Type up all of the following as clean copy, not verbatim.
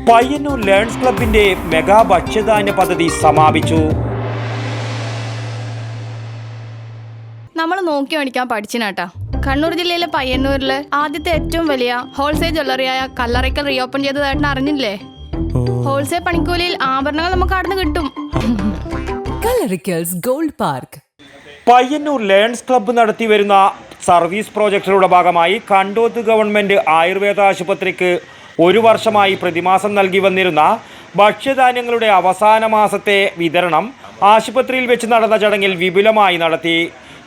Payyanur lions ക്ലബിന്റെ mega ഭക്ഷ്യധാന്യ പദ്ധതി സമാപിച്ചു. നമ്മൾ നോക്കി മേടിക്കാൻ പഠിച്ചിനാട്ടാ. കണ്ണൂർ ജില്ലയിലെ പയ്യന്നൂരിലെ ആദ്യത്തെ ഏറ്റവും വലിയ ഹോൾസെയിൽ ജ്വല്ലറിയായ കല്ലറയ്ക്കൽ റീഓപ്പൺ ചെയ്തതായിട്ട് അറിഞ്ഞില്ലേ? ഹോൾസെയിൽ പണിക്കൂലിയിൽ ആഭരണങ്ങൾ നമുക്ക് അവിടെ നിന്ന് കിട്ടും. Kallarakkals gold park. Payyanur lions club നടത്തി വരുന്ന സർവീസ് പ്രോജക്റ്റുകളുടെ ഭാഗമായി കണ്ടോത്ത് ഗവൺമെന്റ് ആയുർവേദ ആശുപത്രിക്ക് 1 വർഷമായി പ്രതിമാസം നൽകി വന്നിരുന്ന ഭക്ഷ്യധാന്യങ്ങളുടെ അവസാന മാസത്തെ വിതരണം ആശുപത്രിയിൽ വെച്ച് നടന്ന ചടങ്ങിൽ വിപുലമായി നടത്തി.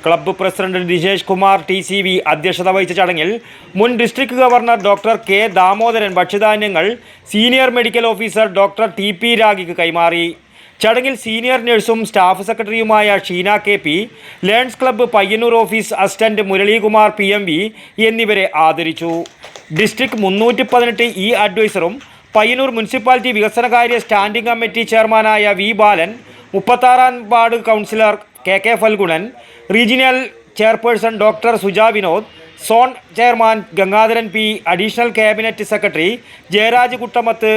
Club president Dinesh Kumar TCV അധ്യക്ഷത വഹിച്ച ചടങ്ങിൽ മുൻ district governor doctor K Damodaran ഭക്ഷ്യധാന്യങ്ങൾ senior medical officer doctor TP രാഗിക്ക് കൈമാറി. ചടങ്ങിൽ സീനിയർ നഴ്സും സ്റ്റാഫ് സെക്രട്ടറിയുമായ Sheena KP, Lions club Payyanur office assistant Muralikumar PMV എന്നിവരെ ആദരിച്ചു. ഡിസ്ട്രിക്ട് 318 അഡ്വൈസറും പയ്യന്നൂർ മുനിസിപ്പാലിറ്റി വികസനകാര്യ സ്റ്റാൻഡിംഗ് കമ്മിറ്റി ചെയർമാനായ V ബാലൻ, 36ാം ward councillor KK Phalgunan, regional chairperson doctor Suja Vinod, zone chairman Gangadharan P, additional cabinet secretary Jayaraj Kuttamath,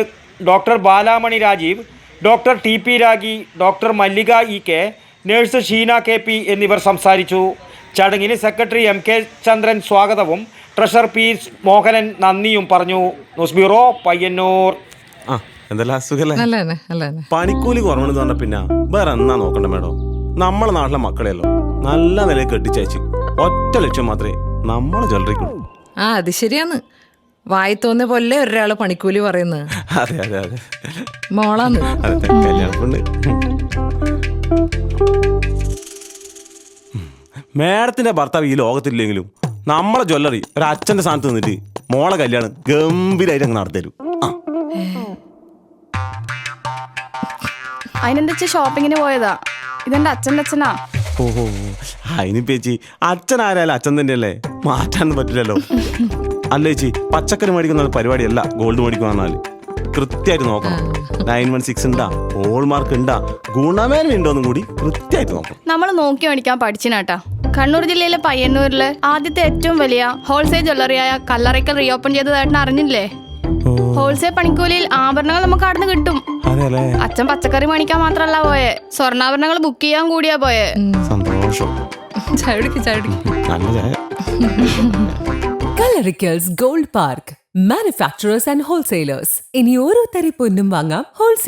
doctor Balamani Rajeev, doctor TP Ragi, doctor Mallika EK, nurse Sheena KP എന്നിവർ സംസാരിച്ചു. ചടങ്ങിന് സെക്രട്ടറി MK ചന്ദ്രൻ സ്വാഗതവും ട്രഷറർ P മോഹനൻ നന്ദിയും പറഞ്ഞു. News bureau, Payyanur. പണിക്കൂലി കുറവെന്ന് പറഞ്ഞ പിന്നെ വേറെ എന്നാ നോക്കണ്ട മേഡം. നമ്മളെ നാട്ടിലെ മക്കളെയല്ലോ നല്ല നിലയിൽ കെട്ടിച്ചയച്ച് ഒറ്റ ലക്ഷ്യം മാത്രമേ നമ്മളെ ജ്വല്ലറിക്കുള്ളൂ. അത് ശരിയാന്ന്. വായി തോന്നിയ പോലെ ഒരാള് പണിക്കൂലി പറയുന്നത്. അതെ അതെ അതെ മോളാന്ന്. അതെ, കല്യാണപ്പെണ്ണ്. മേഡത്തിന്റെ ഭർത്താവ് ഈ ലോകത്തില്ലെങ്കിലും നമ്മളെ ജ്വല്ലറി ഒരു അച്ഛന്റെ സ്ഥാനത്ത് നിന്നിട്ട് മോളെ കല്യാണം ഗംഭീരമായിട്ട് അങ്ങ് നടത്തരും. അതിനെന്താ ഷോപ്പിങ്ങിന് പോയതാ. ഇതെന്റെ അച്ഛൻ്റെ അച്ഛനാ. ഓഹോ, അതിന് പേച്ചി അച്ഛൻ ആരായാലും അച്ഛൻ തന്നെയല്ലേ, മാറ്റാനൊന്നും പറ്റില്ലല്ലോ. അല്ല ചേച്ചി, പച്ചക്കറി മേടിക്കുന്ന പരിപാടിയല്ല ഗോൾഡ് മേടിക്കുക പറഞ്ഞാല് കൃത്യമായിട്ട് നോക്കണം. 916 ഉണ്ടാ, ഹോൾമാർക്ക് ഉണ്ടാ, ഗുണമേന്മ ഉണ്ടോന്നും കൂടി കൃത്യമായിട്ട് നോക്കണം. നമ്മൾ നോക്കി മേടിക്കാൻ പഠിച്ചിനാട്ടാ. കണ്ണൂർ ജില്ലയിലെ പയ്യന്നൂരിലെ ആദ്യത്തെ ഏറ്റവും വലിയ ഹോൾസെയിൽ ജ്വല്ലറിയായ കല്ലറയ്ക്കൽ റീഓപ്പൺ ചെയ്തതായിട്ട് അറിഞ്ഞില്ലേ? ഹോൾസെയിൽ പണിക്കൂലിയിൽ ആഭരണങ്ങൾ നമുക്ക് അവിടെ നിന്ന് കിട്ടും. അച്ഛൻ പച്ചക്കറി മേടിക്കാൻ മാത്രല്ല പോയെ, സ്വർണ്ണാഭരണങ്ങൾ ബുക്ക് ചെയ്യാൻ കൂടിയാ പോയെ. സന്തോഷം. Kallarakkals gold park. Manufacturers and wholesalers. ഇനി ഓരോ തരി പൊന്നും വാങ്ങാം ഹോൾസെയിൽ.